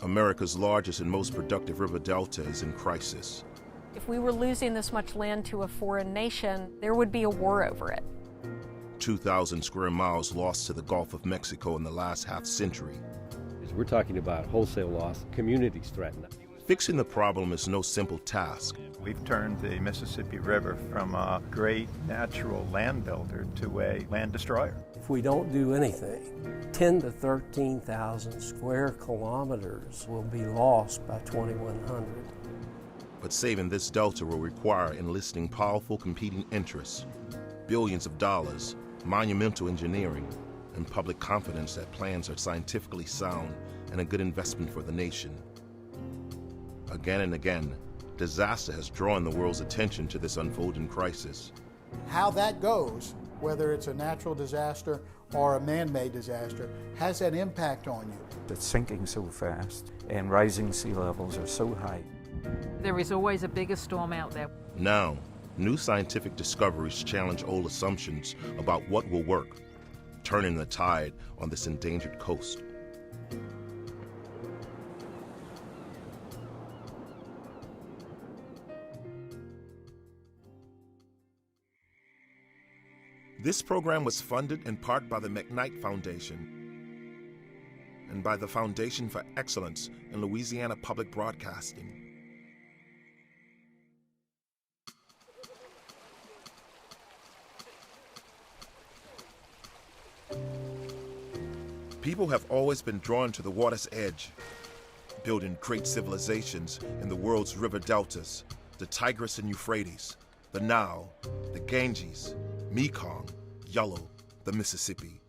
America's largest and most productive river delta is in crisis. If we were losing this much land to a foreign nation, there would be a war over it. 2,000 square miles lost to the Gulf of Mexico in the last half-century. We're talking about wholesale loss, communities threatened. Fixing the problem is no simple task. We've turned the Mississippi River from a great natural land builder to a land destroyer. If we don't do anything, 10 to 13,000 square kilometers will be lost by 2100. But saving this delta will require enlisting powerful competing interests, billions of dollars, monumental engineering, and public confidence that plans are scientifically sound and a good investment for the nation. Again and again, disaster has drawn the world's attention to this unfolding crisis. How that goes, whether it's a natural disaster or a man-made disaster, has an impact on you. It's sinking so fast and rising sea levels are so high. There is always a bigger storm out there. Now, new scientific discoveries challenge old assumptions about what will work, turning the tide on this endangered coast. This program was funded in part by the McKnight Foundation and by the Foundation for Excellence in Louisiana Public Broadcasting. People have always been drawn to the water's edge, building great civilizations in the world's river deltas, the Tigris and Euphrates, the Nile, the Ganges, Mekong, Yellow, the Mississippi.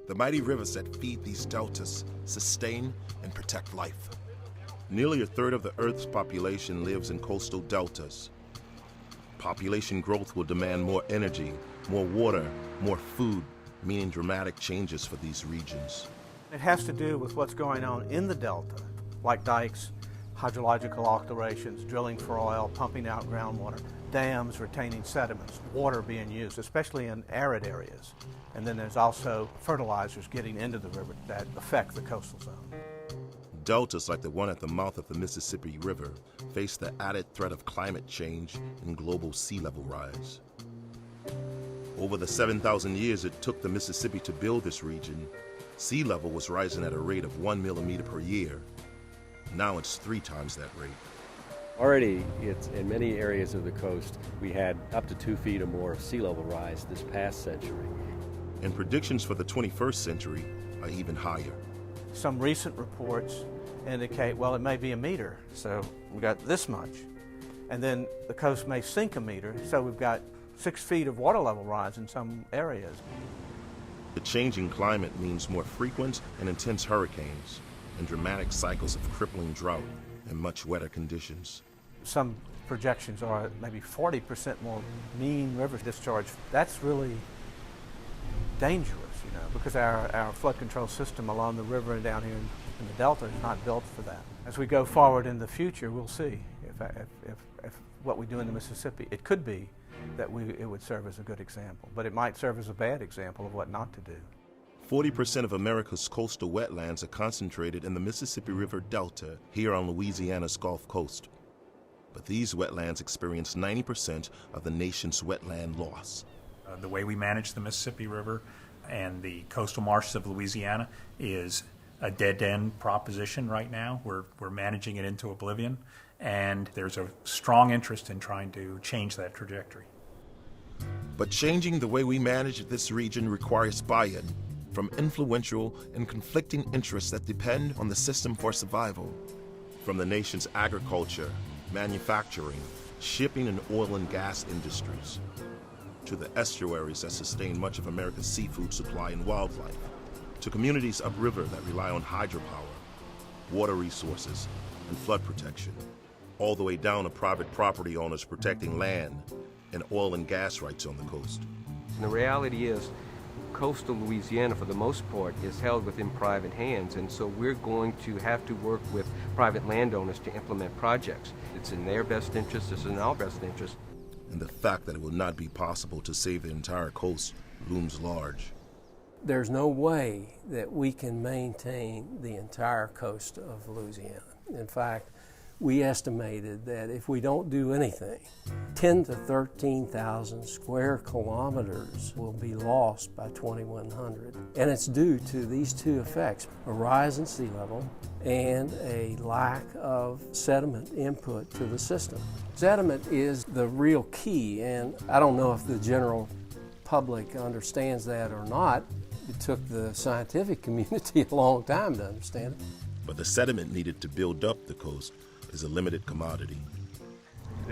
The mighty rivers that feed these deltas sustain and protect life. Nearly a third of the Earth's population lives in coastal deltas. Population growth will demand more energy, more water, more food, meaning dramatic changes for these regions. It has to do with what's going on in the delta, like dikes, hydrological alterations, drilling for oil, pumping out groundwater, dams retaining sediments, water being used, especially in arid areas. And then there's also fertilizers getting into the river that affect the coastal zone. Deltas like the one at the mouth of the Mississippi River face the added threat of climate change and global sea level rise. Over the 7,000 years it took the Mississippi to build this region, sea level was rising at a rate of 1 millimeter per year. Now it's 3 times that rate. Already, it's in many areas of the coast, we had up to 2 feet or more of sea level rise this past century. And predictions for the 21st century are even higher. Some recent reports indicate, well, it may be a meter, so we got this much. And then the coast may sink a meter, so we've got 6 feet of water level rise in some areas. The changing climate means more frequent and intense hurricanes and dramatic cycles of crippling drought and much wetter conditions. Some projections are maybe 40% more mean river discharge. That's really dangerous, because our flood control system along the river and down here in the delta is not built for that. As we go forward in the future, we'll see if what we do in the Mississippi, it could be that it would serve as a good example, but it might serve as a bad example of what not to do. 40% of America's coastal wetlands are concentrated in the Mississippi River Delta here on Louisiana's Gulf Coast. But these wetlands experience 90% of the nation's wetland loss. The way we manage the Mississippi River and the coastal marshes of Louisiana is a dead-end proposition right now. We're managing it into oblivion, and there's a strong interest in trying to change that trajectory. But changing the way we manage this region requires buy-in from influential and conflicting interests that depend on the system for survival. From the nation's agriculture, manufacturing, shipping and oil and gas industries, to the estuaries that sustain much of America's seafood supply and wildlife, to communities upriver that rely on hydropower, water resources, and flood protection, all the way down to private property owners protecting land and oil and gas rights on the coast. And the reality is, coastal Louisiana, for the most part, is held within private hands, and so we're going to have to work with private landowners to implement projects. It's in their best interest, it's in our best interest. And the fact that it will not be possible to save the entire coast looms large. there's no way that we can maintain the entire coast of Louisiana. In fact, we estimated that if we don't do anything, 10 to 13,000 square kilometers will be lost by 2100. And it's due to these two effects, a rise in sea level and a lack of sediment input to the system. Sediment is the real key, and I don't know if the general public understands that or not. It took the scientific community a long time to understand it. But the sediment needed to build up the coast is a limited commodity.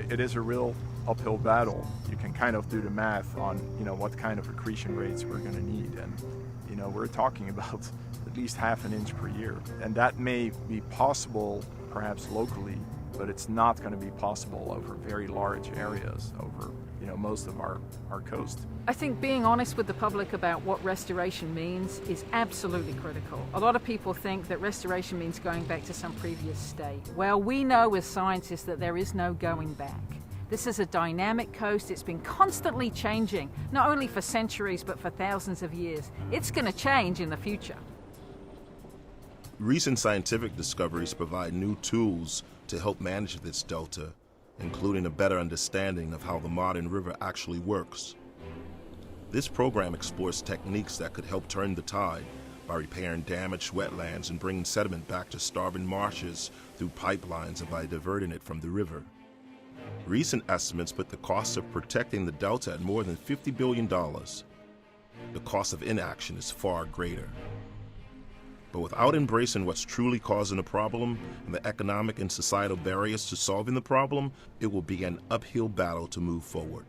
It is a real uphill battle. You can kind of do the math on, what kind of accretion rates we're going to need, and we're talking about at least half an inch per year. And that may be possible perhaps locally, but it's not going to be possible over very large areas, over most of our coast. I think being honest with the public about what restoration means is absolutely critical. A lot of people think that restoration means going back to some previous state. Well, we know as scientists that there is no going back. This is a dynamic coast. It's been constantly changing, not only for centuries, but for thousands of years. It's going to change in the future. Recent scientific discoveries provide new tools to help manage this delta, including a better understanding of how the modern river actually works. This program explores techniques that could help turn the tide by repairing damaged wetlands and bringing sediment back to starving marshes through pipelines and by diverting it from the river. Recent estimates put the cost of protecting the delta at more than $50 billion. The cost of inaction is far greater. But without embracing what's truly causing the problem and the economic and societal barriers to solving the problem, it will be an uphill battle to move forward.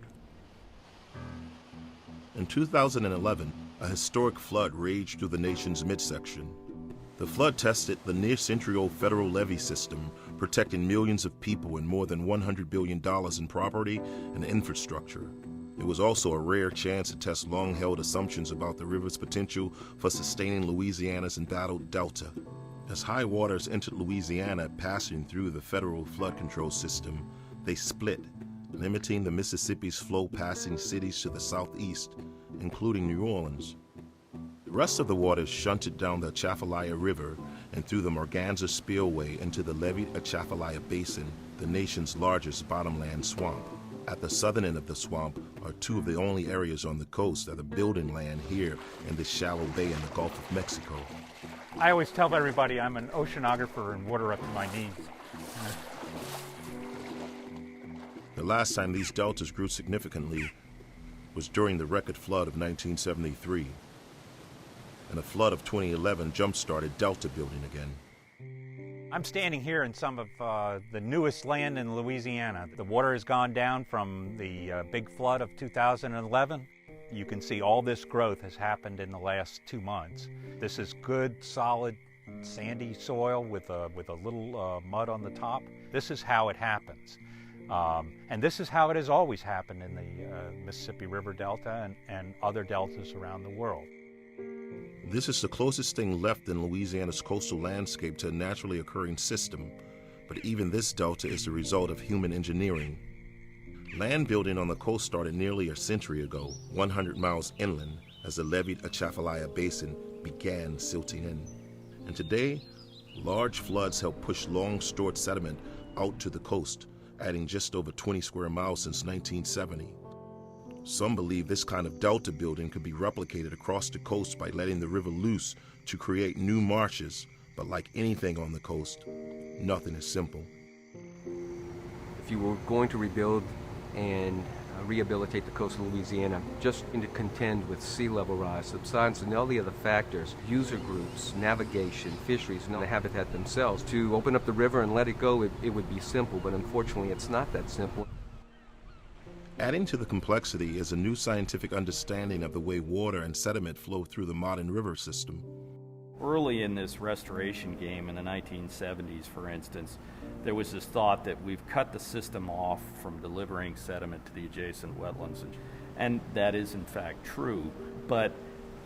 In 2011, a historic flood raged through the nation's midsection. The flood tested the near-century-old federal levee system, protecting millions of people and more than $100 billion in property and infrastructure. It was also a rare chance to test long-held assumptions about the river's potential for sustaining Louisiana's embattled delta. As high waters entered Louisiana passing through the federal flood control system, they split, limiting the Mississippi's flow passing cities to the southeast, including New Orleans. The rest of the waters shunted down the Atchafalaya River and through the Morganza Spillway into the leveed Atchafalaya Basin, the nation's largest bottomland swamp. At the southern end of the swamp are two of the only areas on the coast that are building land here in this shallow bay in the Gulf of Mexico. I always tell everybody I'm an oceanographer in water up to my knees. The last time these deltas grew significantly was during the record flood of 1973. And a flood of 2011 jump-started delta building again. I'm standing here in some of the newest land in Louisiana. The water has gone down from the big flood of 2011. You can see all this growth has happened in the last 2 months. This is good, solid, sandy soil with a little mud on the top. This is how it happens. And this is how it has always happened in the Mississippi River Delta and other deltas around the world. This is the closest thing left in Louisiana's coastal landscape to a naturally occurring system, but even this delta is the result of human engineering. Land building on the coast started nearly a century ago, 100 miles inland, as the leveed Atchafalaya Basin began silting in. And today, large floods help push long-stored sediment out to the coast, adding just over 20 square miles since 1970. Some believe this kind of delta building could be replicated across the coast by letting the river loose to create new marshes, but like anything on the coast, nothing is simple. If you were going to rebuild and rehabilitate the coast of Louisiana, just to contend with sea level rise, subsidence, and all the other factors, user groups, navigation, fisheries, and the habitat themselves, to open up the river and let it go, it would be simple, but unfortunately it's not that simple. Adding to the complexity is a new scientific understanding of the way water and sediment flow through the modern river system. Early in this restoration game in the 1970s, for instance, there was this thought that we've cut the system off from delivering sediment to the adjacent wetlands. And that is in fact true, but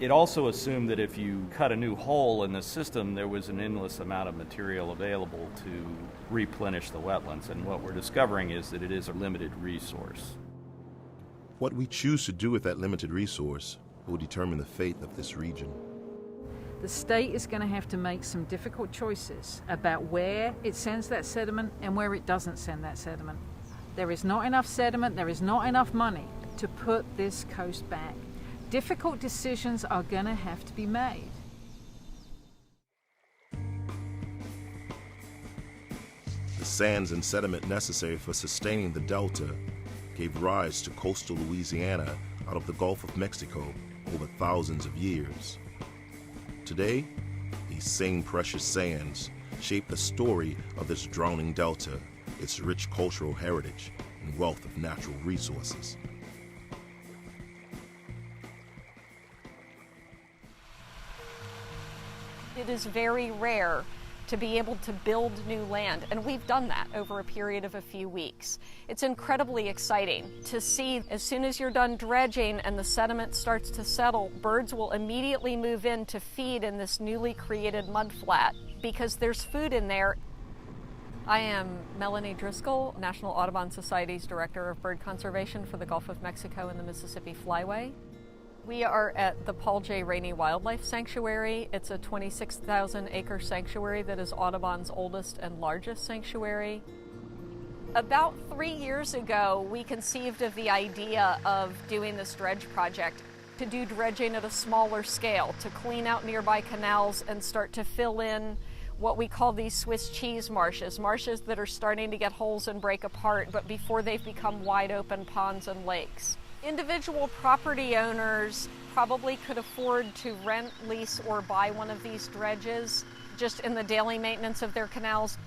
it also assumed that if you cut a new hole in the system, there was an endless amount of material available to replenish the wetlands. And what we're discovering is that it is a limited resource. What we choose to do with that limited resource will determine the fate of this region. The state is going to have to make some difficult choices about where it sends that sediment and where it doesn't send that sediment. There is not enough sediment, there is not enough money to put this coast back. Difficult decisions are going to have to be made. The sands and sediment necessary for sustaining the delta gave rise to coastal Louisiana out of the Gulf of Mexico over thousands of years. Today, these same precious sands shape the story of this drowning delta, its rich cultural heritage and wealth of natural resources. It is very rare to be able to build new land, and we've done that over a period of a few weeks. It's incredibly exciting to see as soon as you're done dredging and the sediment starts to settle, birds will immediately move in to feed in this newly created mudflat because there's food in there. I am Melanie Driscoll, National Audubon Society's Director of Bird Conservation for the Gulf of Mexico and the Mississippi Flyway. We are at the Paul J. Rainey Wildlife Sanctuary. It's a 26,000 acre sanctuary that is Audubon's oldest and largest sanctuary. About 3 years ago, we conceived of the idea of doing this dredge project, to do dredging at a smaller scale, to clean out nearby canals and start to fill in what we call these Swiss cheese marshes, marshes that are starting to get holes and break apart, but before they've become wide open ponds and lakes. Individual property owners probably could afford to rent, lease, or buy one of these dredges just in the daily maintenance of their canals.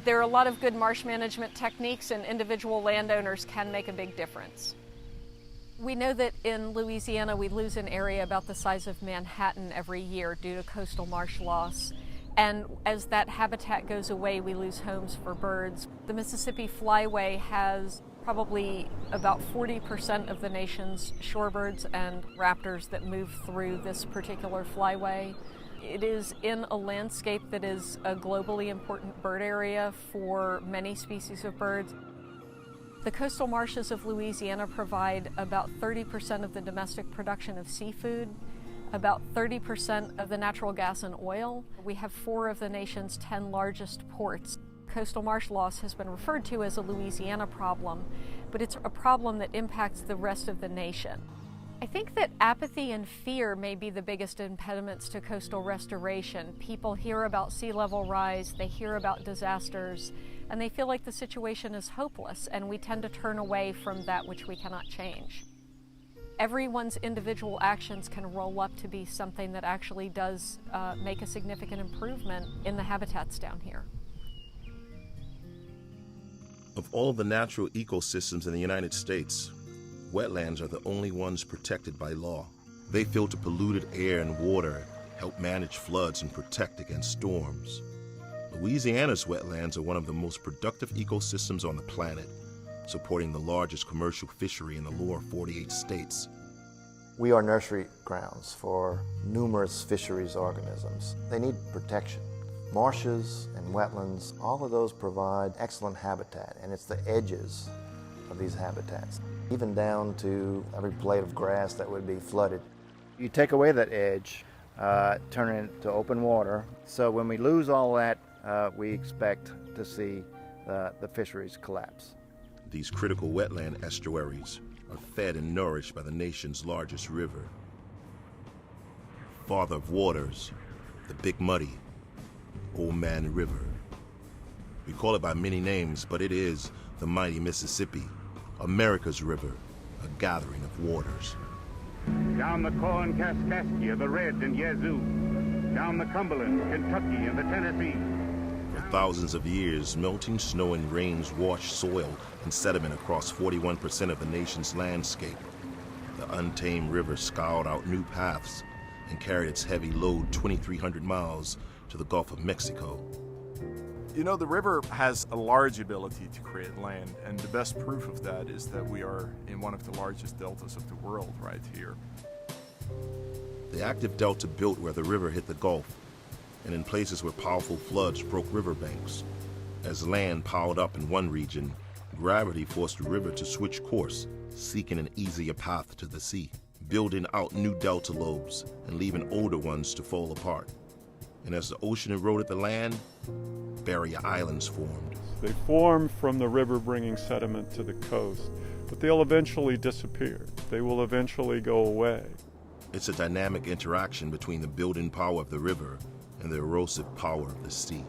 There are a lot of good marsh management techniques, and individual landowners can make a big difference. We know that in Louisiana we lose an area about the size of Manhattan every year due to coastal marsh loss. And as that habitat goes away, we lose homes for birds. The Mississippi Flyway has probably about 40% of the nation's shorebirds and raptors that move through this particular flyway. It is in a landscape that is a globally important bird area for many species of birds. The coastal marshes of Louisiana provide about 30% of the domestic production of seafood, about 30% of the natural gas and oil. We have 4 of the nation's 10 largest ports. Coastal marsh loss has been referred to as a Louisiana problem, but it's a problem that impacts the rest of the nation. I think that apathy and fear may be the biggest impediments to coastal restoration. People hear about sea level rise, they hear about disasters, and they feel like the situation is hopeless, and we tend to turn away from that which we cannot change. Everyone's individual actions can roll up to be something that actually does make a significant improvement in the habitats down here. Of all the natural ecosystems in the United States, wetlands are the only ones protected by law. They filter polluted air and water, help manage floods, and protect against storms. Louisiana's wetlands are one of the most productive ecosystems on the planet, supporting the largest commercial fishery in the lower 48 states. We are nursery grounds for numerous fisheries organisms. They need protection. Marshes and wetlands, all of those provide excellent habitat, and it's the edges of these habitats, even down to every blade of grass that would be flooded. You take away that edge, turn it into open water. So when we lose all that, we expect to see the fisheries collapse. These critical wetland estuaries are fed and nourished by the nation's largest river. Father of waters, the Big Muddy, Old Man River. We call it by many names, but it is the mighty Mississippi, America's river, a gathering of waters. Down the Corn Kaskaskia, the Red and Yazoo. Down the Cumberland, Kentucky, and the Tennessee. For thousands of years, melting snow and rains washed soil and sediment across 41% of the nation's landscape. The untamed river scoured out new paths and carried its heavy load 2,300 miles to the Gulf of Mexico. You know, the river has a large ability to create land, and the best proof of that is that we are in one of the largest deltas of the world right here. The active delta built where the river hit the Gulf, and in places where powerful floods broke riverbanks. As land piled up in one region, gravity forced the river to switch course, seeking an easier path to the sea. building out new delta lobes and leaving older ones to fall apart. And as the ocean eroded the land, barrier islands formed. They form from the river bringing sediment to the coast, but they'll eventually disappear. They will eventually go away. It's a dynamic interaction between the building power of the river and the erosive power of the sea.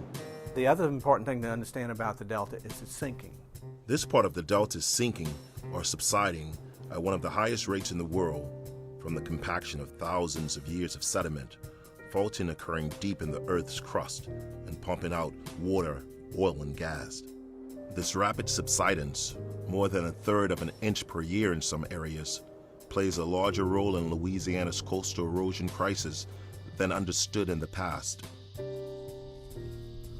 The other important thing to understand about the delta is it's sinking. This part of the delta is sinking or subsiding at one of the highest rates in the world from the compaction of thousands of years of sediment, faulting occurring deep in the Earth's crust and pumping out water, oil, and gas. This rapid subsidence, more than 1/3 of an inch per year in some areas, plays a larger role in Louisiana's coastal erosion crisis than understood in the past.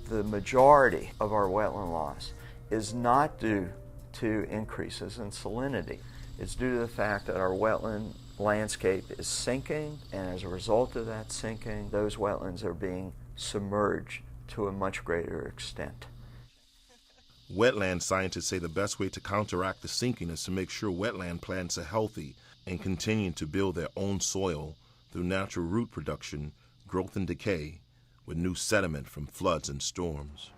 The majority of our wetland loss is not due to increases in salinity. It's due to the fact that our wetland landscape is sinking, and as a result of that sinking, those wetlands are being submerged to a much greater extent. Wetland scientists say the best way to counteract the sinking is to make sure wetland plants are healthy and continue to build their own soil through natural root production, growth and decay, with new sediment from floods and storms.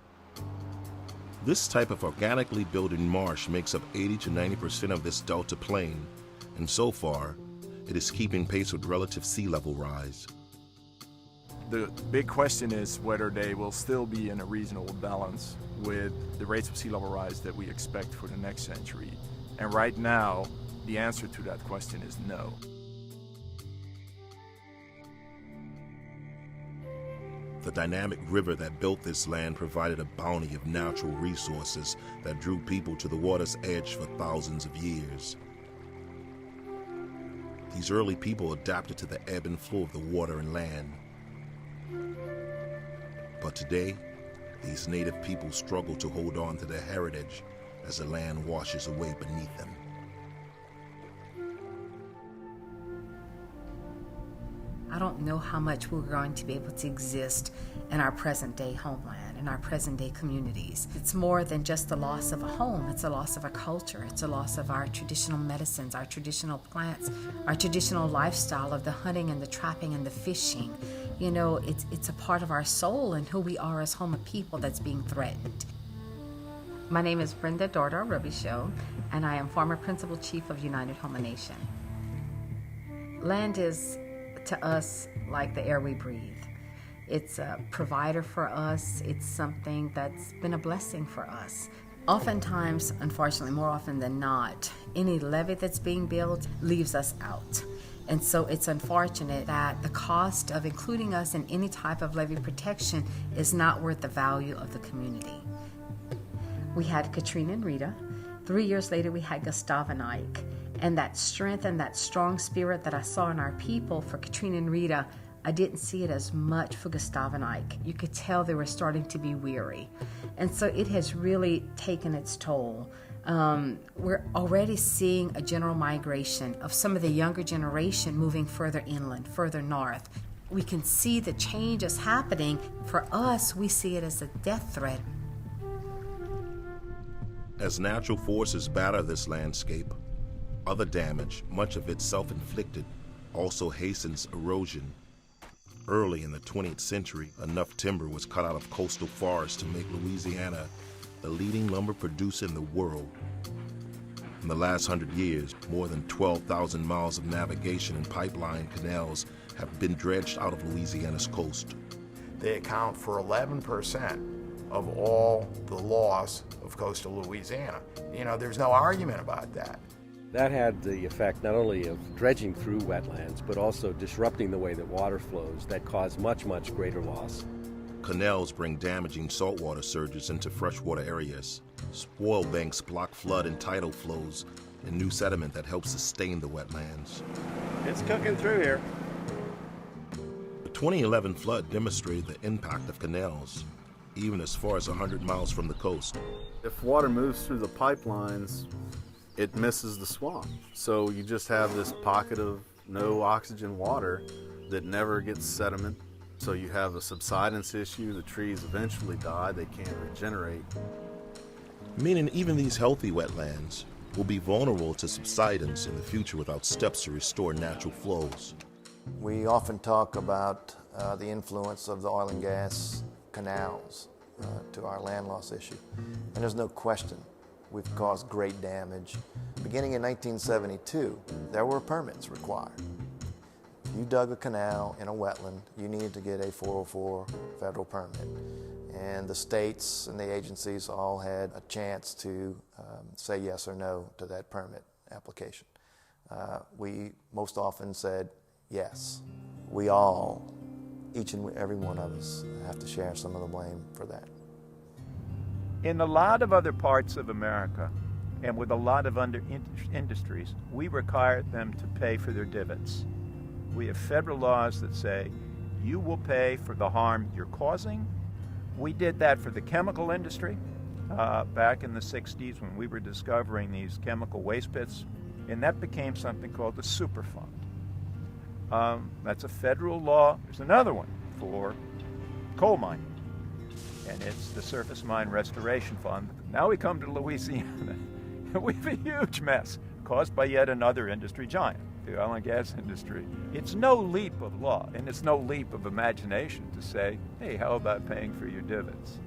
This type of organically building marsh makes up 80 to 90% of this delta plain, and so far, it is keeping pace with relative sea level rise. The big question is whether they will still be in a reasonable balance with the rates of sea level rise that we expect for the next century. And right now, the answer to that question is no. The dynamic river that built this land provided a bounty of natural resources that drew people to the water's edge for thousands of years. These early people adapted to the ebb and flow of the water and land. But today, these native people struggle to hold on to their heritage as the land washes away beneath them. I don't know how much we're going to be able to exist in our present-day homeland, in our present-day communities. It's more than just the loss of a home. It's a loss of a culture. It's a loss of our traditional medicines, our traditional plants, our traditional lifestyle of the hunting and the trapping and the fishing. You know, it's a part of our soul and who we are as Houma people that's being threatened. My name is Brenda Dorda Robichaud, and I am former Principal Chief of United Houma Nation. Land is, to us, like the air we breathe. It's a provider for us. It's something that's been a blessing for us. Oftentimes, unfortunately, more often than not, any levee that's being built leaves us out. And so it's unfortunate that the cost of including us in any type of levee protection is not worth the value of the community. We had Katrina and Rita. 3 years later, we had Gustav and Ike. And that strength and that strong spirit that I saw in our people for Katrina and Rita, I didn't see it as much for Gustav and Ike. You could tell they were starting to be weary. And so it has really taken its toll. We're already seeing a general migration of some of the younger generation moving further inland, further north. We can see the changes happening. For us, we see it as a death threat. As natural forces batter this landscape, other damage, much of it self-inflicted, also hastens erosion. Early in the 20th century, enough timber was cut out of coastal forests to make Louisiana the leading lumber producer in the world. In the last 100 years, more than 12,000 miles of navigation and pipeline canals have been dredged out of Louisiana's coast. They account for 11% of all the loss of coastal Louisiana. You know, there's no argument about that. That had the effect not only of dredging through wetlands, but also disrupting the way that water flows that caused much, much greater loss. Canals bring damaging saltwater surges into freshwater areas. Spoil banks block flood and tidal flows, and new sediment that helps sustain the wetlands. It's cooking through here. The 2011 flood demonstrated the impact of canals, even as far as 100 miles from the coast. If water moves through the pipelines, it misses the swamp. So you just have this pocket of no oxygen water that never gets sediment. So you have a subsidence issue. The trees eventually die. They can't regenerate. Meaning even these healthy wetlands, will be vulnerable to subsidence in the future without steps to restore natural flows. We often talk about the influence of the oil and gas canals to our land loss issue. And there's no question we've caused great damage. Beginning in 1972, there were permits required. If you dug a canal in a wetland, you needed to get a 404 federal permit. And the states and the agencies all had a chance to say yes or no to that permit application. We most often said yes. We all, each and every one of us, have to share some of the blame for that. In a lot of other parts of America, and with a lot of industries, we require them to pay for their divots. We have federal laws that say, you will pay for the harm you're causing. We did that for the chemical industry back in the 60s when we were discovering these chemical waste pits, and that became something called the Superfund. That's a federal law. There's another one for coal mining, and it's the Surface Mine Restoration Fund. Now we come to Louisiana, and we have a huge mess caused by yet another industry giant, the oil and gas industry. It's no leap of law, and it's no leap of imagination to say, hey, how about paying for your divots?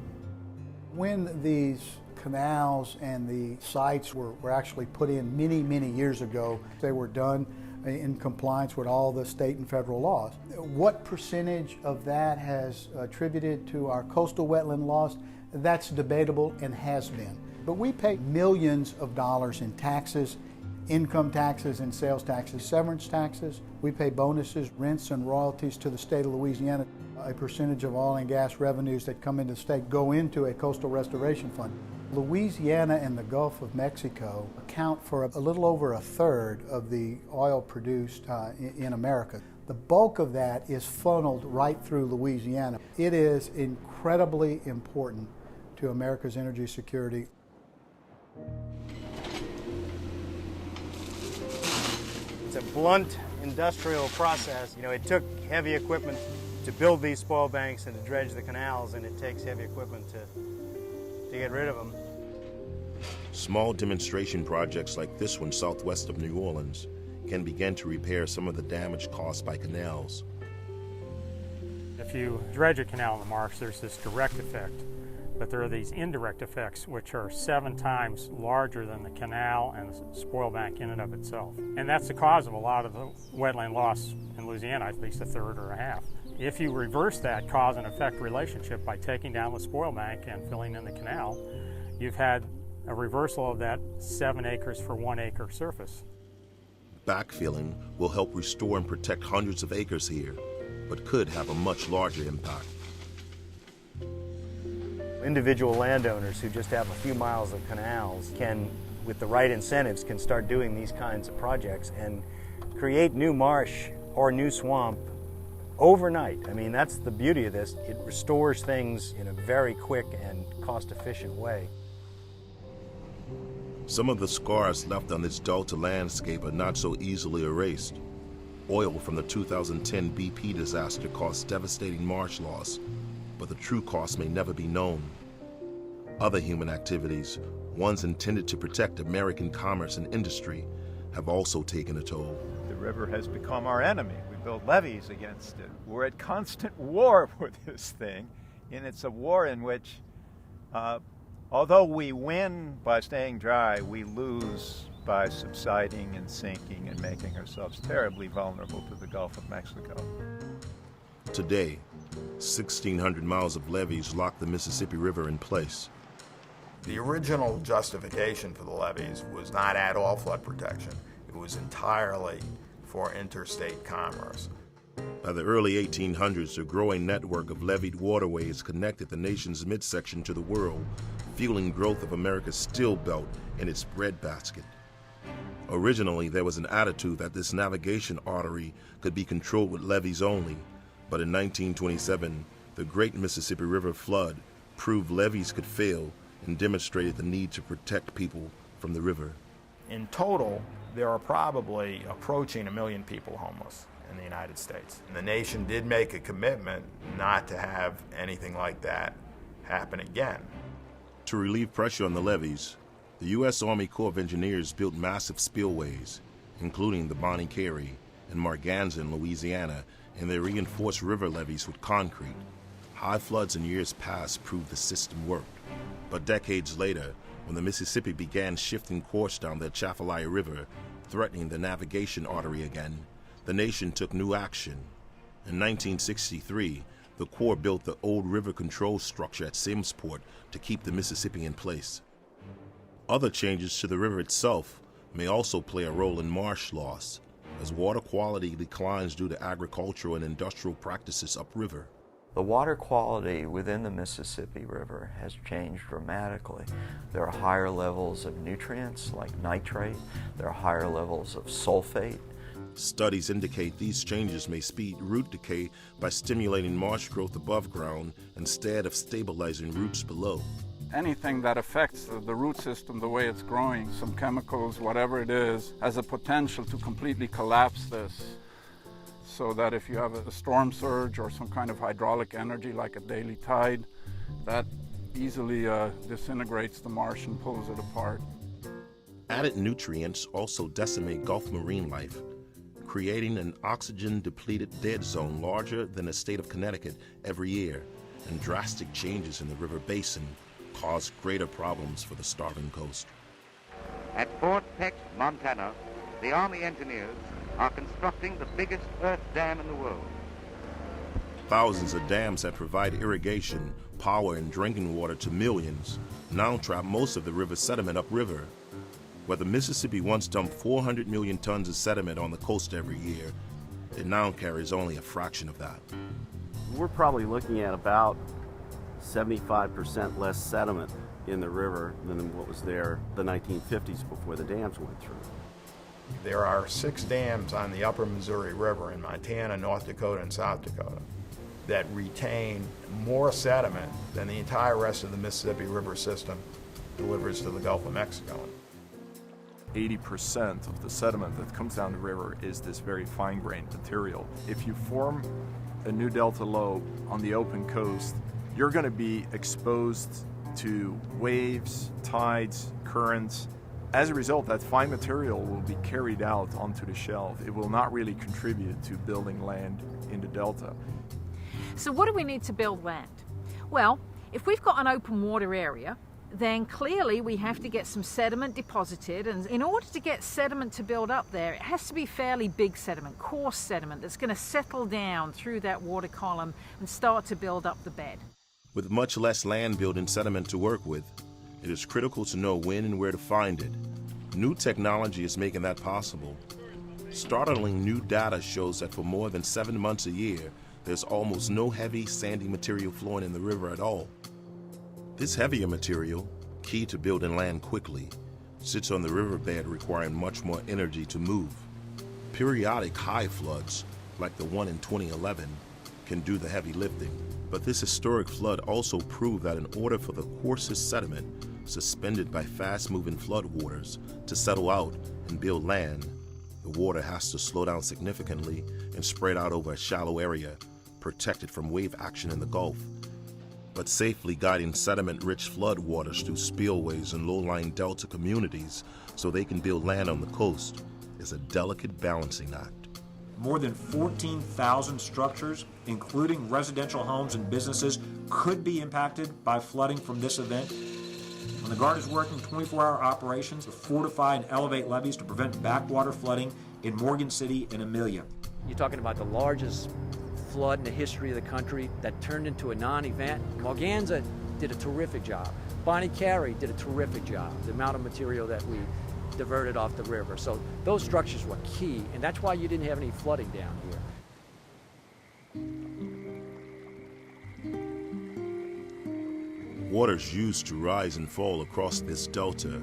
When these canals and the sites were actually put in many, many years ago, they were done in compliance with all the state and federal laws. What percentage of that has attributed to our coastal wetland loss? That's debatable and has been. But we pay millions of dollars in taxes, income taxes and sales taxes, severance taxes. We pay bonuses, rents, and royalties to the state of Louisiana. A percentage of oil and gas revenues that come into the state go into a coastal restoration fund. Louisiana and the Gulf of Mexico account for a little over a third of the oil produced in America. The bulk of that is funneled right through Louisiana. It is incredibly important to America's energy security. It's a blunt industrial process. You know, it took heavy equipment to build these spoil banks and to dredge the canals, and it takes heavy equipment to get rid of them. Small demonstration projects like this one southwest of New Orleans can begin to repair some of the damage caused by canals. If you dredge a canal in the marsh, there's this direct effect, but there are these indirect effects which are 7 times larger than the canal and the spoil bank in and of itself. And that's the cause of a lot of the wetland loss in Louisiana, at least a third or a half. If you reverse that cause and effect relationship by taking down the spoil bank and filling in the canal, you've had a reversal of that 7 acres for 1 acre surface. Backfilling will help restore and protect hundreds of acres here, but could have a much larger impact. Individual landowners who just have a few miles of canals can, with the right incentives, can start doing these kinds of projects and create new marsh or new swamp overnight. I mean, that's the beauty of this. It restores things in a very quick and cost-efficient way. Some of the scars left on this delta landscape are not so easily erased. Oil from the 2010 BP disaster caused devastating marsh loss, but the true cost may never be known. Other human activities, ones intended to protect American commerce and industry, have also taken a toll. The river has become our enemy. We build levees against it. We're at constant war with this thing, and it's a war in which, although we win by staying dry, we lose by subsiding and sinking and making ourselves terribly vulnerable to the Gulf of Mexico. Today, 1,600 miles of levees lock the Mississippi River in place. The original justification for the levees was not at all flood protection. It was entirely for interstate commerce. By the early 1800s, a growing network of leveed waterways connected the nation's midsection to the world, fueling growth of America's steel belt and its breadbasket. Originally, there was an attitude that this navigation artery could be controlled with levees only, but in 1927, the Great Mississippi River flood proved levees could fail and demonstrated the need to protect people from the river. In total, there are probably approaching 1 million people homeless in the United States. And the nation did make a commitment not to have anything like that happen again. To relieve pressure on the levees, The U.S. Army Corps of Engineers built massive spillways, including the Bonnie Carey and Marganza in Louisiana, and they reinforced river levees with concrete. High floods in years past proved the system worked. But decades later, when the Mississippi began shifting course down the Atchafalaya River, threatening the navigation artery again, the nation took new action. In 1963, the Corps built the old river control structure at Simmsport to keep the Mississippi in place. Other changes to the river itself may also play a role in marsh loss, as water quality declines due to agricultural and industrial practices upriver. The water quality within the Mississippi River has changed dramatically. There are higher levels of nutrients like nitrate. There are higher levels of sulfate. Studies indicate these changes may speed root decay by stimulating marsh growth above ground instead of stabilizing roots below. Anything that affects the root system, the way it's growing, some chemicals, whatever it is, has a potential to completely collapse this. So that if you have a storm surge or some kind of hydraulic energy like a daily tide, that easily disintegrates the marsh and pulls it apart. Added nutrients also decimate Gulf marine life, creating an oxygen-depleted dead zone larger than the state of Connecticut every year, and drastic changes in the river basin cause greater problems for the starving coast. At Fort Peck, Montana, the Army engineers are constructing the biggest earth dam in the world. Thousands of dams that provide irrigation, power, and drinking water to millions now trap most of the river sediment upriver. Where the Mississippi once dumped 400 million tons of sediment on the coast every year, it now carries only a fraction of that. We're probably looking at about 75% less sediment in the river than what was there the 1950s before the dams went through. There are 6 dams on the upper Missouri River in Montana, North Dakota, and South Dakota that retain more sediment than the entire rest of the Mississippi River system delivers to the Gulf of Mexico. 80% of the sediment that comes down the river is this very fine-grained material. If you form a new delta low on the open coast, you're going to be exposed to waves, tides, currents. As a result, that fine material will be carried out onto the shelf. It will not really contribute to building land in the delta. So what do we need to build land? Well, if we've got an open water area, then clearly we have to get some sediment deposited, and in order to get sediment to build up there, it has to be fairly big sediment, coarse sediment that's going to settle down through that water column and start to build up the bed. With much less land building sediment to work with, it is critical to know when and where to find it. New technology is making that possible. Startling new data shows that for more than 7 months a year, there's almost no heavy, sandy material flowing in the river at all. This heavier material, key to building land quickly, sits on the riverbed requiring much more energy to move. Periodic high floods, like the one in 2011, can do the heavy lifting. But this historic flood also proved that in order for the coarsest sediment, suspended by fast-moving floodwaters, to settle out and build land, the water has to slow down significantly and spread out over a shallow area, protected from wave action in the Gulf. But safely guiding sediment-rich floodwaters through spillways and low-lying delta communities so they can build land on the coast is a delicate balancing act. More than 14,000 structures, including residential homes and businesses, could be impacted by flooding from this event. When the Guard is working 24-hour operations to fortify and elevate levees to prevent backwater flooding in Morgan City and Amelia. You're talking about the largest flood in the history of the country that turned into a non-event. Marganza did a terrific job. Bonnie Carey did a terrific job. The amount of material that we diverted off the river. So those structures were key, and that's why you didn't have any flooding down here. Waters used to rise and fall across this delta,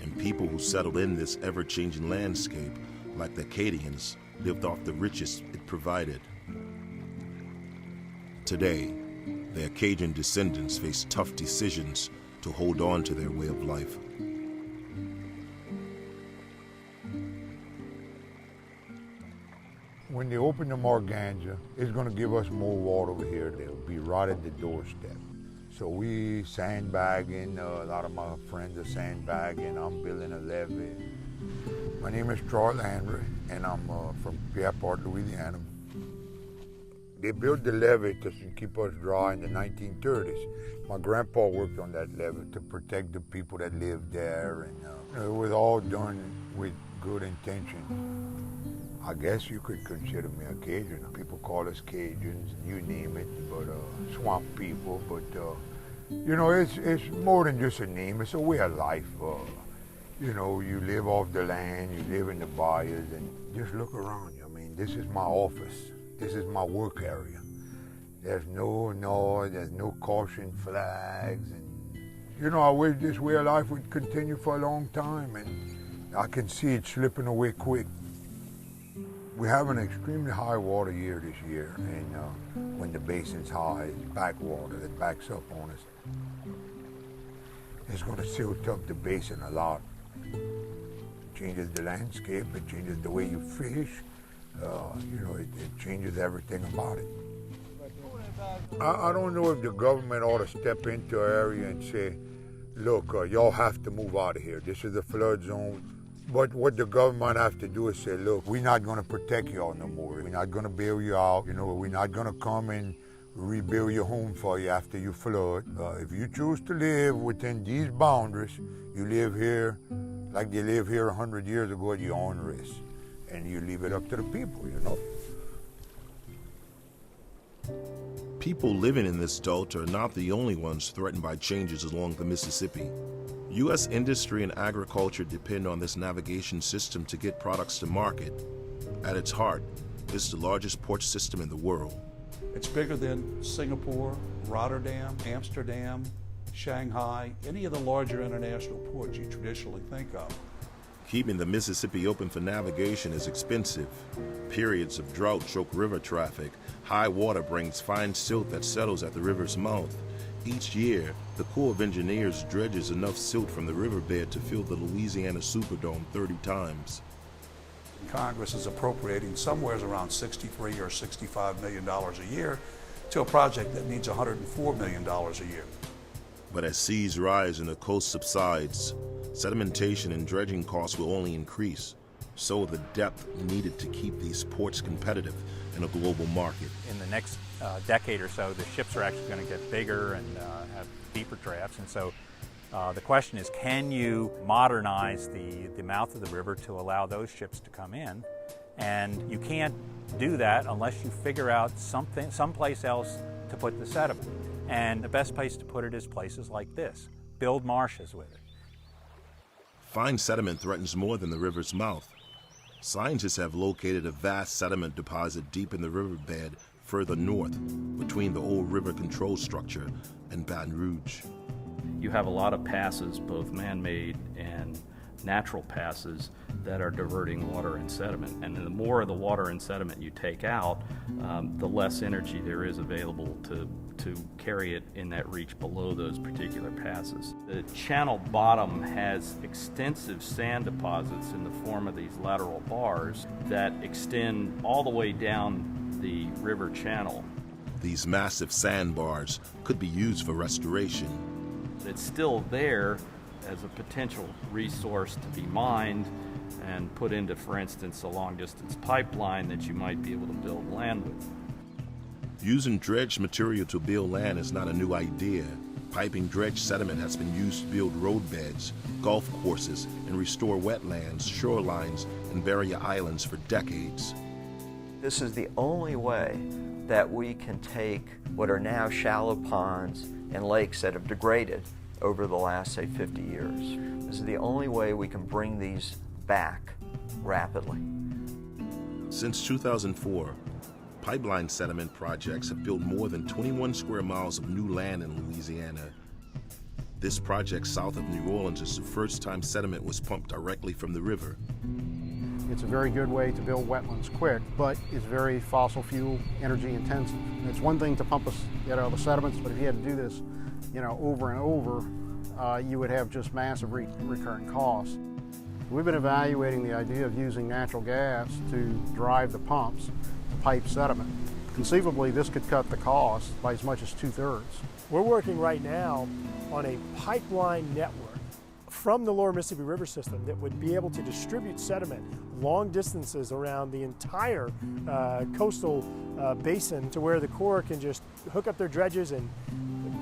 and people who settled in this ever-changing landscape, like the Acadians, lived off the riches it provided. Today, their Cajun descendants face tough decisions to hold on to their way of life. When they open the Marganza, it's going to give us more water over here. They'll be right at the doorstep. So we sandbagging, a lot of my friends are sandbagging, I'm building a levee. My name is Troy Landry, and I'm from Pierreport, Louisiana. They built the levee to keep us dry in the 1930s. My grandpa worked on that levee to protect the people that lived there, and it was all done with good intention. I guess you could consider me a Cajun. People call us Cajuns, you name it, but swamp people. But you know, it's more than just a name. It's a way of life. You know, you live off the land, you live in the bayous, and just look around you. I mean, this is my office. This is my work area. There's no noise, there's no caution flags. And, you know, I wish this way of life would continue for a long time, and I can see it slipping away quick. We have an extremely high water year this year, and when the basin's high, it's backwater that backs up on us. It's going to silt up the basin a lot. It changes the landscape, it changes the way you fish. You know, it changes everything about it. I don't know if the government ought to step into an area and say, look, y'all have to move out of here. This is a flood zone. But what the government have to do is say, look, we're not going to protect y'all no more. We're not going to bail you out. You know, we're not going to come and rebuild your home for you after you flood. If you choose to live within these boundaries, you live here like they lived here 100 years ago at your own risk. And you leave it up to the people, you know. People living in this delta are not the only ones threatened by changes along the Mississippi. U.S. industry and agriculture depend on this navigation system to get products to market. At its heart, it's the largest port system in the world. It's bigger than Singapore, Rotterdam, Amsterdam, Shanghai, any of the larger international ports you traditionally think of. Keeping the Mississippi open for navigation is expensive. Periods of drought choke river traffic. High water brings fine silt that settles at the river's mouth. Each year, the Corps of Engineers dredges enough silt from the riverbed to fill the Louisiana Superdome 30 times. Congress is appropriating somewhere around $63 or $65 million a year to a project that needs $104 million a year. But as seas rise and the coast subsides, sedimentation and dredging costs will only increase. So the depth needed to keep these ports competitive in a global market. In the next decade or so, the ships are actually going to get bigger and have deeper drafts. And so the question is, can you modernize the mouth of the river to allow those ships to come in? And you can't do that unless you figure out someplace else to put the sediment. And the best place to put it is places like this. Build marshes with it. Fine sediment threatens more than the river's mouth. Scientists have located a vast sediment deposit deep in the riverbed further north, between the old river control structure and Baton Rouge. You have a lot of passes, both man-made and natural passes, that are diverting water and sediment. And the more of the water and sediment you take out, the less energy there is available to carry it in that reach below those particular passes. The channel bottom has extensive sand deposits in the form of these lateral bars that extend all the way down the river channel. These massive sandbars could be used for restoration. It's still there as a potential resource to be mined and put into, for instance, a long-distance pipeline that you might be able to build land with. Using dredged material to build land is not a new idea. Piping dredged sediment has been used to build roadbeds, golf courses, and restore wetlands, shorelines, and barrier islands for decades. This is the only way that we can take what are now shallow ponds and lakes that have degraded over the last, say, 50 years. This is the only way we can bring these back rapidly. Since 2004, pipeline sediment projects have built more than 21 square miles of new land in Louisiana. This project south of New Orleans is the first time sediment was pumped directly from the river. It's a very good way to build wetlands quick, but it's very fossil fuel energy intensive. It's one thing to pump the sediments, but if you had to do this, over and over, you would have just massive recurring costs. We've been evaluating the idea of using natural gas to drive the pumps to pipe sediment. conceivably this could cut the cost by as much as 2/3. We're working right now on a pipeline network from the lower Mississippi River system that would be able to distribute sediment long distances around the entire coastal basin to where the Corps can just hook up their dredges and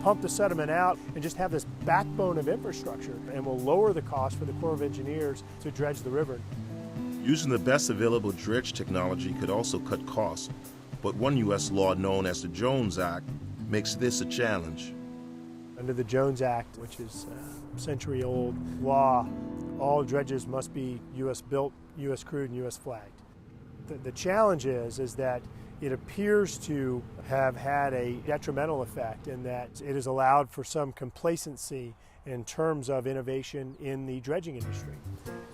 pump the sediment out and just have this backbone of infrastructure, and will lower the cost for the Corps of Engineers to dredge the river. Using the best available dredge technology could also cut costs, but one U.S. law known as the Jones Act makes this a challenge. Under the Jones Act, which is a century-old law, all dredges must be U.S. built, U.S. crewed, and U.S. flagged. The challenge is that it appears to have had a detrimental effect in that it has allowed for some complacency in terms of innovation in the dredging industry.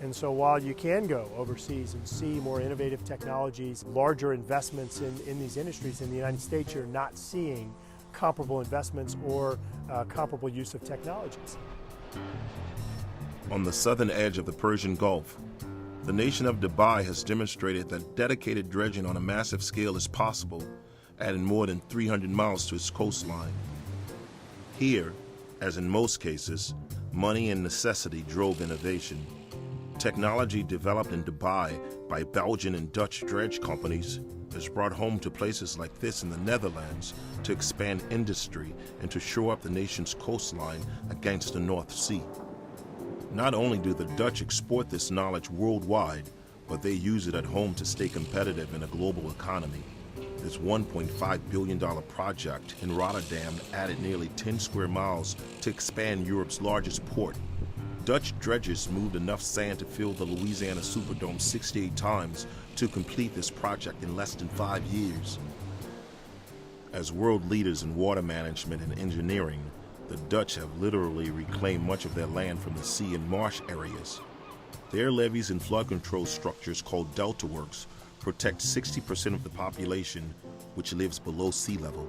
And so while you can go overseas and see more innovative technologies, larger investments in these industries in the United States, you're not seeing comparable investments or comparable use of technologies. On the southern edge of the Persian Gulf, the nation of Dubai has demonstrated that dedicated dredging on a massive scale is possible, adding more than 300 miles to its coastline. Here, as in most cases, money and necessity drove innovation. Technology developed in Dubai by Belgian and Dutch dredge companies is brought home to places like this in the Netherlands to expand industry and to shore up the nation's coastline against the North Sea. Not only do the Dutch export this knowledge worldwide, but they use it at home to stay competitive in a global economy. This $1.5 billion project in Rotterdam added nearly 10 square miles to expand Europe's largest port. Dutch dredgers moved enough sand to fill the Louisiana Superdome 68 times to complete this project in less than 5 years. As world leaders in water management and engineering, the Dutch have literally reclaimed much of their land from the sea and marsh areas. Their levees and flood control structures called delta works protect 60% of the population, which lives below sea level.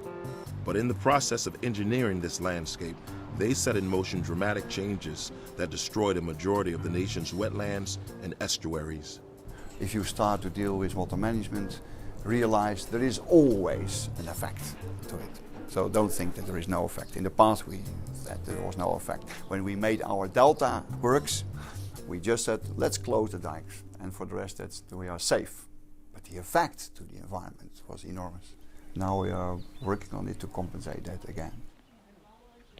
But in the process of engineering this landscape, they set in motion dramatic changes that destroyed a majority of the nation's wetlands and estuaries. If you start to deal with water management, realize there is always an effect to it. So don't think that there is no effect. In the past that there was no effect. When we made our delta works, we just said, let's close the dikes. And for the rest, we are safe. But the effect to the environment was enormous. Now we are working on it to compensate that again.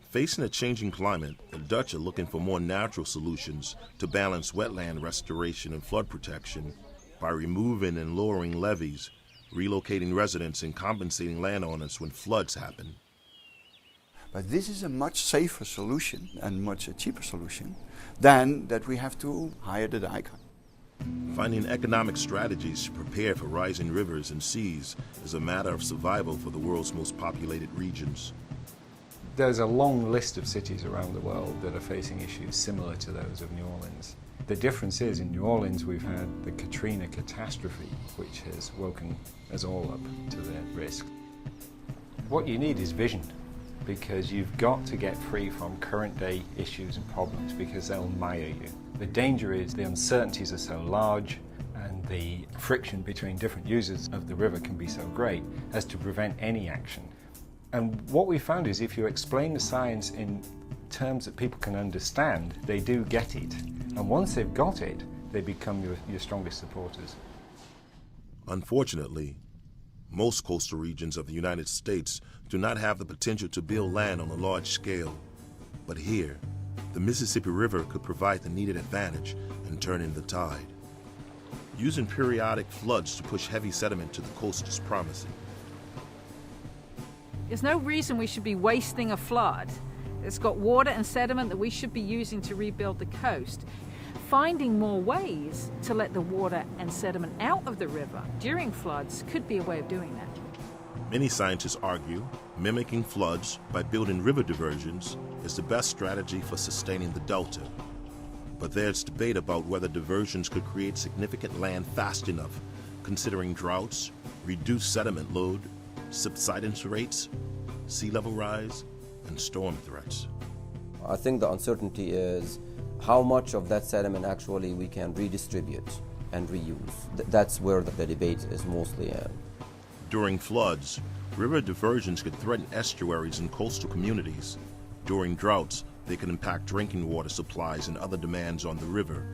Facing a changing climate, the Dutch are looking for more natural solutions to balance wetland restoration and flood protection by removing and lowering levees, relocating residents, and compensating landowners when floods happen. But this is a much safer solution and much cheaper solution than that we have to hire the dike. Finding economic strategies to prepare for rising rivers and seas is a matter of survival for the world's most populated regions. There's a long list of cities around the world that are facing issues similar to those of New Orleans. The difference is, in New Orleans we've had the Katrina catastrophe, which has woken us all up to the risk. What you need is vision, because you've got to get free from current day issues and problems, because they'll mire you. The danger is the uncertainties are so large and the friction between different users of the river can be so great as to prevent any action. And what we found is if you explain the science in terms that people can understand, they do get it. And once they've got it, they become your strongest supporters. Unfortunately, most coastal regions of the United States do not have the potential to build land on a large scale. But here, the Mississippi River could provide the needed advantage in turning the tide. Using periodic floods to push heavy sediment to the coast is promising. There's no reason we should be wasting a flood. It's got water and sediment that we should be using to rebuild the coast. Finding more ways to let the water and sediment out of the river during floods could be a way of doing that. Many scientists argue mimicking floods by building river diversions is the best strategy for sustaining the delta. But there's debate about whether diversions could create significant land fast enough, considering droughts, reduced sediment load, subsidence rates, sea level rise, and storm threats. I think the uncertainty is how much of that sediment actually we can redistribute and reuse. That's where the debate is mostly at. During floods, river diversions could threaten estuaries and coastal communities. During droughts, they can impact drinking water supplies and other demands on the river.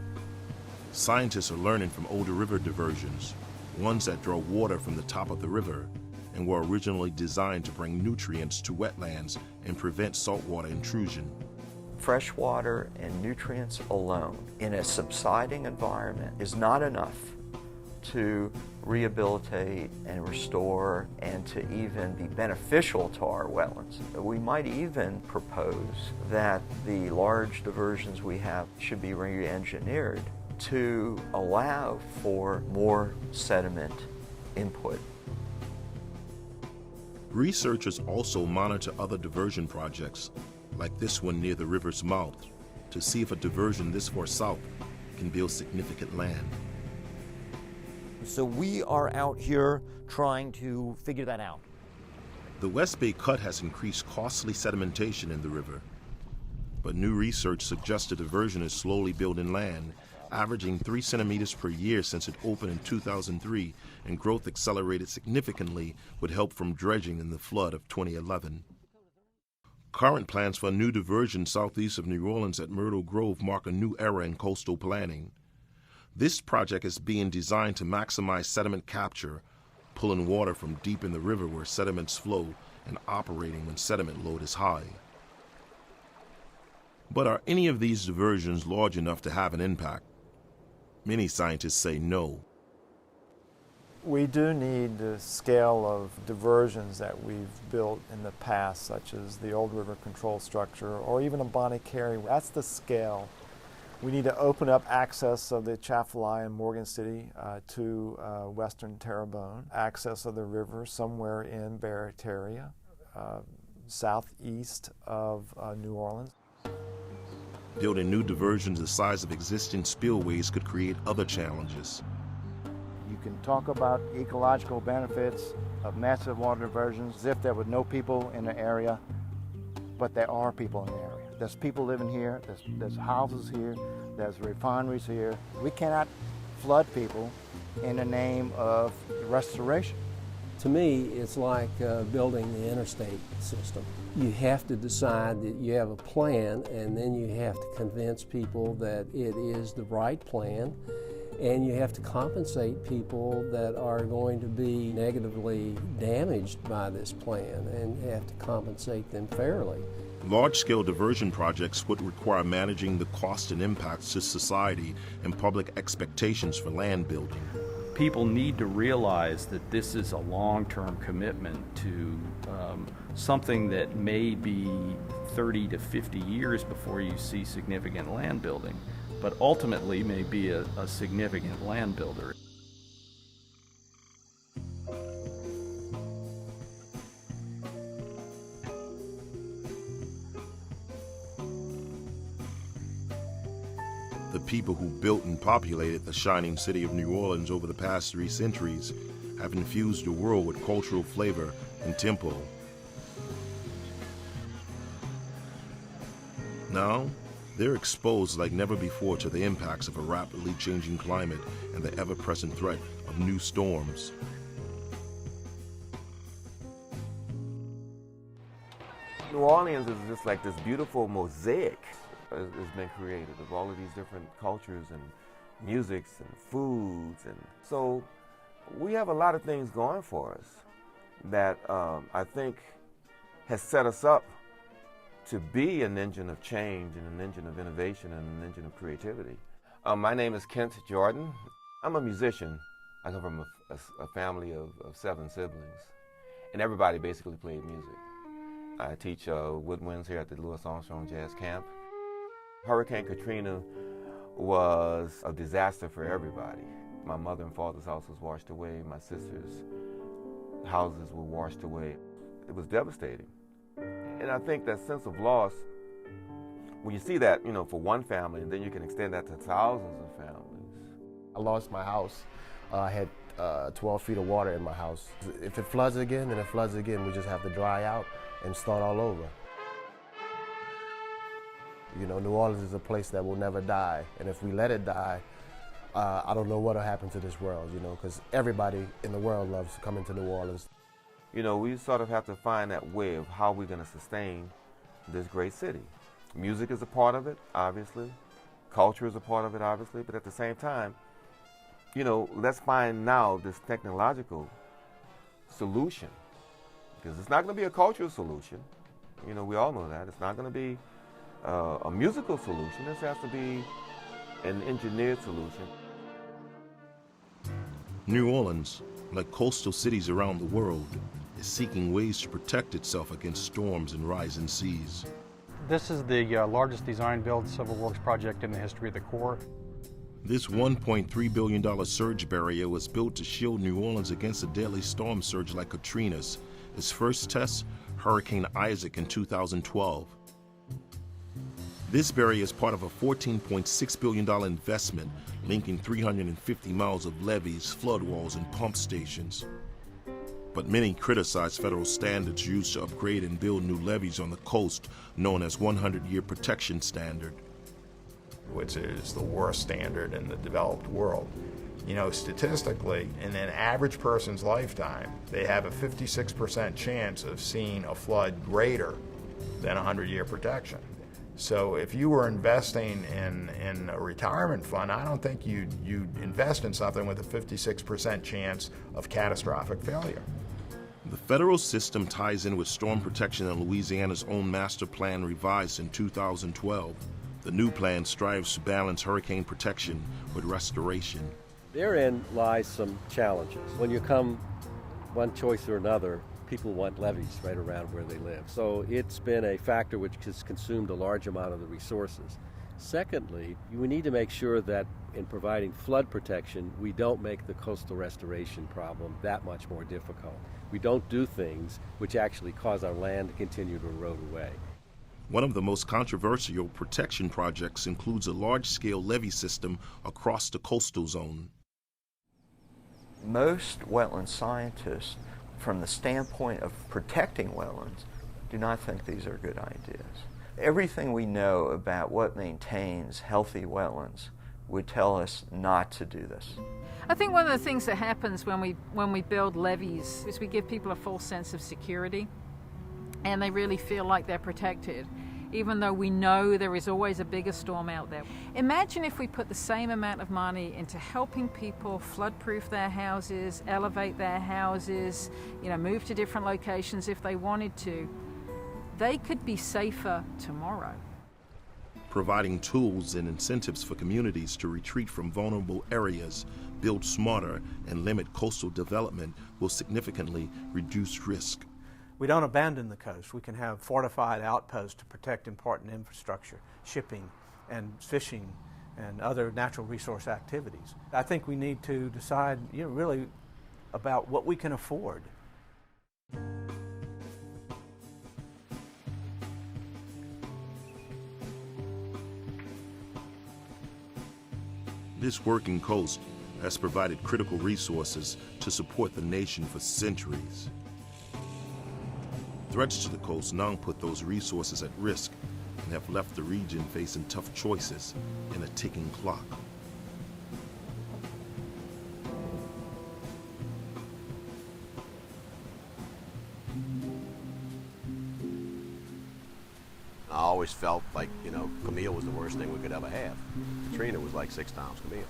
Scientists are learning from older river diversions, ones that draw water from the top of the river and were originally designed to bring nutrients to wetlands and prevent saltwater intrusion. Fresh water and nutrients alone in a subsiding environment is not enough to rehabilitate and restore and to even be beneficial to our wetlands. We might even propose that the large diversions we have should be re-engineered to allow for more sediment input. Researchers also monitor other diversion projects, like this one near the river's mouth, to see if a diversion this far south can build significant land. So we are out here trying to figure that out. The West Bay Cut has increased costly sedimentation in the river, but new research suggests a diversion is slowly building land, averaging 3 centimeters per year since it opened in 2003, and growth accelerated significantly with help from dredging in the flood of 2011. Current plans for a new diversion southeast of New Orleans at Myrtle Grove mark a new era in coastal planning. This project is being designed to maximize sediment capture, pulling water from deep in the river where sediments flow and operating when sediment load is high. But are any of these diversions large enough to have an impact? Many scientists say no. We do need the scale of diversions that we've built in the past, such as the old river control structure or even a Bonnie Carey. That's the scale. We need to open up access of the Chaffalay in Morgan City to western Terrebonne, access of the river somewhere in Barataria, southeast of New Orleans. Building new diversions the size of existing spillways could create other challenges. You can talk about ecological benefits of massive water diversions as if there were no people in the area, but there are people in the area. There's people living here, there's houses here, there's refineries here. We cannot flood people in the name of restoration. To me, it's like building the interstate system. You have to decide that you have a plan, and then you have to convince people that it is the right plan, and you have to compensate people that are going to be negatively damaged by this plan, and you have to compensate them fairly. Large-scale diversion projects would require managing the cost and impacts to society and public expectations for land building. People need to realize that this is a long-term commitment to something that may be 30 to 50 years before you see significant land building, but ultimately may be a significant land builder. The people who built and populated the shining city of New Orleans over the past 3 centuries have infused the world with cultural flavor and tempo. Now, they're exposed like never before to the impacts of a rapidly changing climate and the ever-present threat of new storms. New Orleans is just like this beautiful mosaic has been created of all of these different cultures and musics and foods, and so we have a lot of things going for us that I think has set us up to be an engine of change and an engine of innovation and an engine of creativity. My name is Kent Jordan. I'm a musician. I come from a family of 7 siblings, and everybody basically played music. I teach woodwinds here at the Louis Armstrong Jazz Camp. Hurricane Katrina was a disaster for everybody. My mother and father's house was washed away. My sister's houses were washed away. It was devastating. And I think that sense of loss, when you see that, for one family, and then you can extend that to thousands of families. I lost my house. I had 12 feet of water in my house. If it floods again, then it floods again. We just have to dry out and start all over. New Orleans is a place that will never die, and if we let it die, I don't know what'll happen to this world, you know, because everybody in the world loves coming to New Orleans. You know, we sort of have to find that way of how we're going to sustain this great city. Music is a part of it, obviously. Culture is a part of it, obviously. But at the same time, you know, let's find now this technological solution. Because it's not going to be a cultural solution. You know, we all know that. It's not going to be a musical solution. This has to be an engineered solution. New Orleans, like coastal cities around the world, is seeking ways to protect itself against storms and rising seas. This is the largest design-build civil works project in the history of the Corps. This $1.3 billion surge barrier was built to shield New Orleans against a deadly storm surge like Katrina's. Its first test, Hurricane Isaac in 2012. This barrier is part of a $14.6 billion investment linking 350 miles of levees, flood walls, and pump stations. But many criticize federal standards used to upgrade and build new levees on the coast, known as 100-year protection standard, which is the worst standard in the developed world. You know, statistically, in an average person's lifetime, they have a 56% chance of seeing a flood greater than 100-year protection. So if you were investing in a retirement fund, I don't think you'd invest in something with a 56% chance of catastrophic failure. The federal system ties in with storm protection in Louisiana's own master plan revised in 2012. The new plan strives to balance hurricane protection with restoration. Therein lies some challenges. When you come one choice or another, people want levees right around where they live. So it's been a factor which has consumed a large amount of the resources. Secondly, we need to make sure that in providing flood protection, we don't make the coastal restoration problem that much more difficult. We don't do things which actually cause our land to continue to erode away. One of the most controversial protection projects includes a large-scale levee system across the coastal zone. Most wetland scientists, from the standpoint of protecting wetlands, do not think these are good ideas. Everything we know about what maintains healthy wetlands would tell us not to do this. I think one of the things that happens when we build levees is we give people a false sense of security, and they really feel like they're protected, even though we know there is always a bigger storm out there. Imagine if we put the same amount of money into helping people flood-proof their houses, elevate their houses, move to different locations if they wanted to. They could be safer tomorrow. Providing tools and incentives for communities to retreat from vulnerable areas, build smarter, and limit coastal development will significantly reduce risk. We don't abandon the coast. We can have fortified outposts to protect important infrastructure, shipping and fishing and other natural resource activities. I think we need to decide really about what we can afford. This working coast has provided critical resources to support the nation for centuries. Threats to the coast now put those resources at risk and have left the region facing tough choices and a ticking clock. I always felt like, Camille was the worst thing we could ever have. Katrina was like 6 times Camille.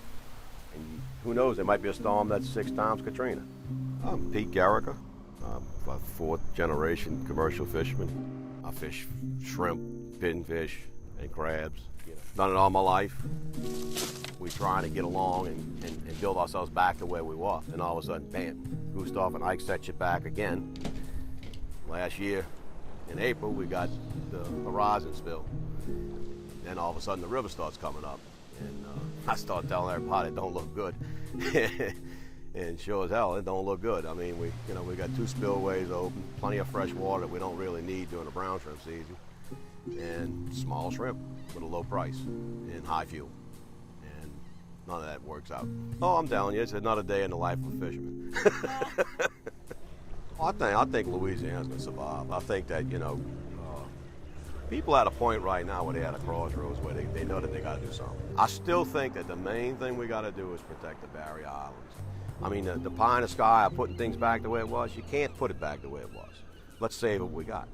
And who knows, there might be a storm that's 6 times Katrina. I'm Pete Garricker. I'm a 4th generation commercial fisherman. I fish shrimp, pinfish, and crabs. Done it all my life. We're trying to get along and build ourselves back to where we were. And all of a sudden, bam, Gustav and Ike set you back again. Last year, in April, we got the horizon spill. Then all of a sudden, the river starts coming up. And I start telling everybody it don't look good. And sure as hell, it don't look good. I mean, we got 2 spillways open, plenty of fresh water that we don't really need during the brown shrimp season, and small shrimp with a low price and high fuel. And none of that works out. Oh, I'm telling you, it's another day in the life of a fisherman. I think Louisiana's going to survive. I think that, People at a point right now where they're at a crossroads where they know that they got to do something. I still think that the main thing we got to do is protect the barrier islands. I mean, the pie in the sky of putting things back the way it was, you can't put it back the way it was. Let's save what we got.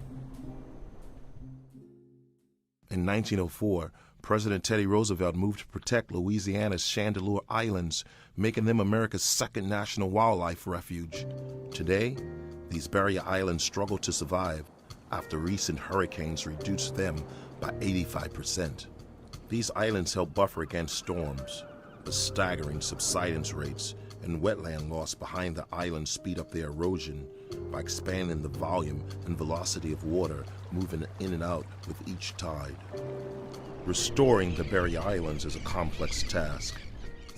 In 1904, President Teddy Roosevelt moved to protect Louisiana's Chandeleur Islands, making them America's second national wildlife refuge. Today, these barrier islands struggle to survive after recent hurricanes reduced them by 85%. These islands help buffer against storms, but staggering subsidence rates and wetland loss behind the islands speed up their erosion by expanding the volume and velocity of water moving in and out with each tide. Restoring the barrier islands is a complex task.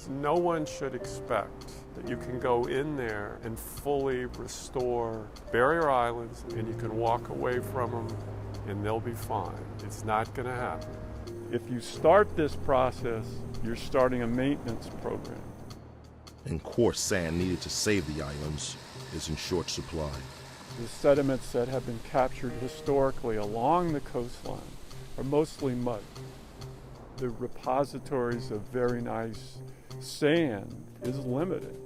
No one should expect that you can go in there and fully restore barrier islands and you can walk away from them and they'll be fine. It's not going to happen. If you start this process, you're starting a maintenance program. And coarse sand needed to save the islands is in short supply. The sediments that have been captured historically along the coastline are mostly mud. The repositories of very nice sand is limited.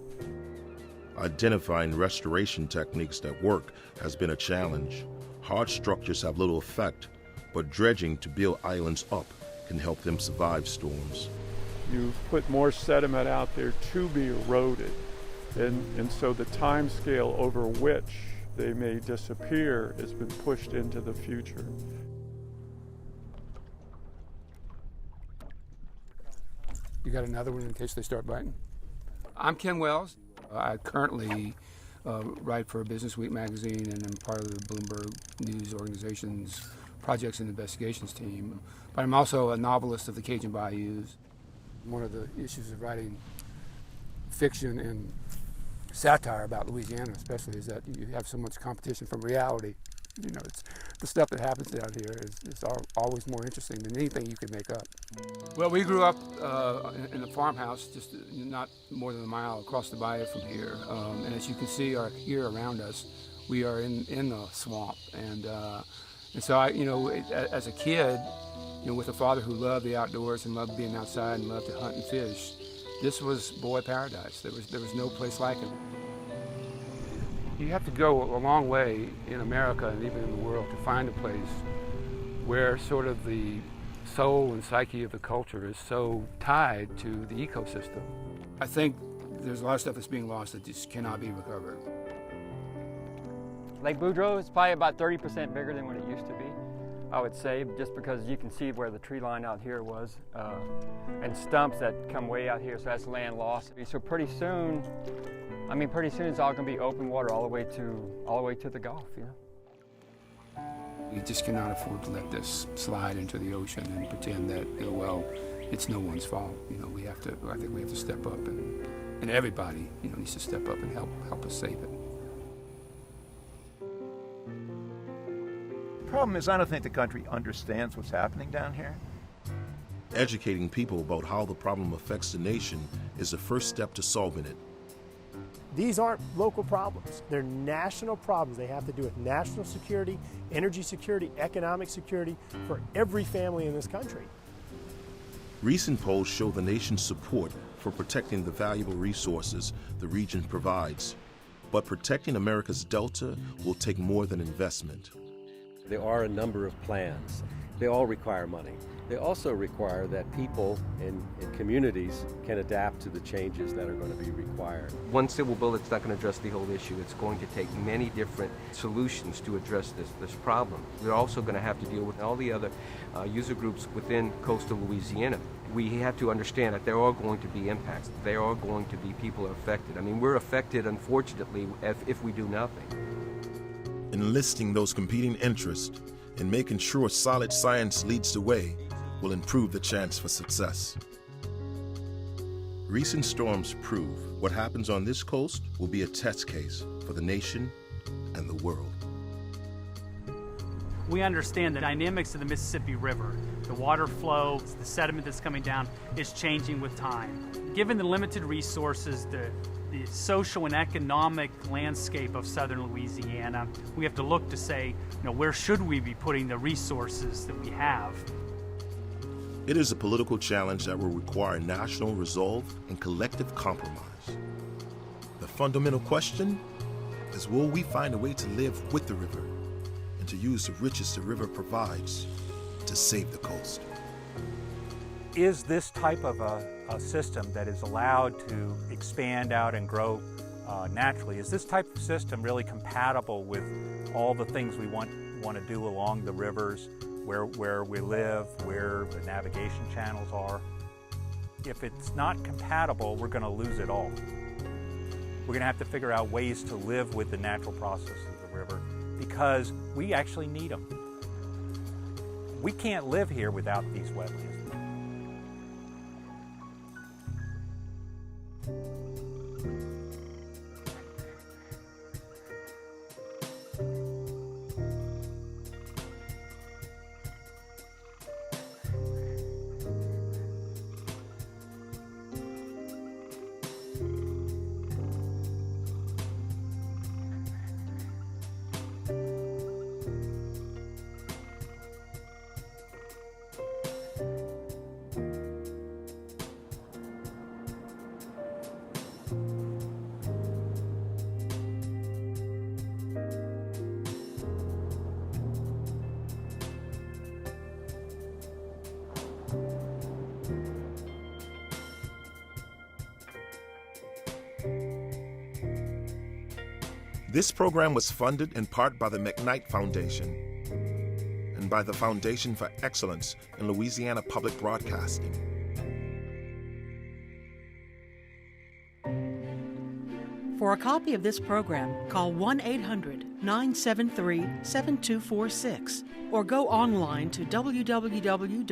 Identifying restoration techniques that work has been a challenge. Hard structures have little effect, but dredging to build islands up can help them survive storms. You've put more sediment out there to be eroded, and so the time scale over which they may disappear has been pushed into the future. You got another one in case they start biting? I'm Ken Wells. I currently write for Business Week magazine and I'm part of the Bloomberg News Organization's Projects and Investigations team. But I'm also a novelist of the Cajun Bayous. One of the issues of writing fiction and satire about Louisiana especially is that you have so much competition from reality. You know, it's the stuff that happens down here is always more interesting than anything you can make up. Well, we grew up in a farmhouse just not more than a mile across the bayou from here. And as you can see here around us, we are in the swamp. And so I, as a kid, with a father who loved the outdoors and loved being outside and loved to hunt and fish, this was boy paradise. There was no place like it. You have to go a long way in America and even in the world to find a place where sort of the soul and psyche of the culture is so tied to the ecosystem. I think there's a lot of stuff that's being lost that just cannot be recovered. Lake Boudreaux is probably about 30% bigger than what it used to be, I would say, just because you can see where the tree line out here was, and stumps that come way out here, so that's land lost. So pretty soon it's all going to be open water all the way to the Gulf, We just cannot afford to let this slide into the ocean and pretend that, it's no one's fault. I think we have to step up, and everybody, needs to step up and help us save it. The problem is I don't think the country understands what's happening down here. Educating people about how the problem affects the nation is the first step to solving it. These aren't local problems. They're national problems. They have to do with national security, energy security, economic security for every family in this country. Recent polls show the nation's support for protecting the valuable resources the region provides. But protecting America's delta will take more than investment. There are a number of plans. They all require money. They also require that people in communities can adapt to the changes that are going to be required. One silver bullet's not going to address the whole issue. It's going to take many different solutions to address this problem. We're also going to have to deal with all the other user groups within coastal Louisiana. We have to understand that there are going to be impacts. There are going to be people affected. I mean, we're affected, unfortunately, if we do nothing. Enlisting those competing interests and making sure solid science leads the way will improve the chance for success. Recent storms prove what happens on this coast will be a test case for the nation and the world. We understand the dynamics of the Mississippi River. The water flow, the sediment that's coming down is changing with time. Given the limited resources, the the social and economic landscape of southern Louisiana, we have to look to say, where should we be putting the resources that we have? It is a political challenge that will require national resolve and collective compromise. The fundamental question is, will we find a way to live with the river and to use the riches the river provides to save the coast? Is this type of a system that is allowed to expand out and grow naturally, is this type of system really compatible with all the things we want to do along the rivers, where we live, where the navigation channels are? If it's not compatible, we're going to lose it all. We're going to have to figure out ways to live with the natural processes of the river because we actually need them. We can't live here without these wetlands. This program was funded in part by the McKnight Foundation and by the Foundation for Excellence in Louisiana Public Broadcasting. For a copy of this program, call 1-800-973-7246 or go online to www.lpb.org.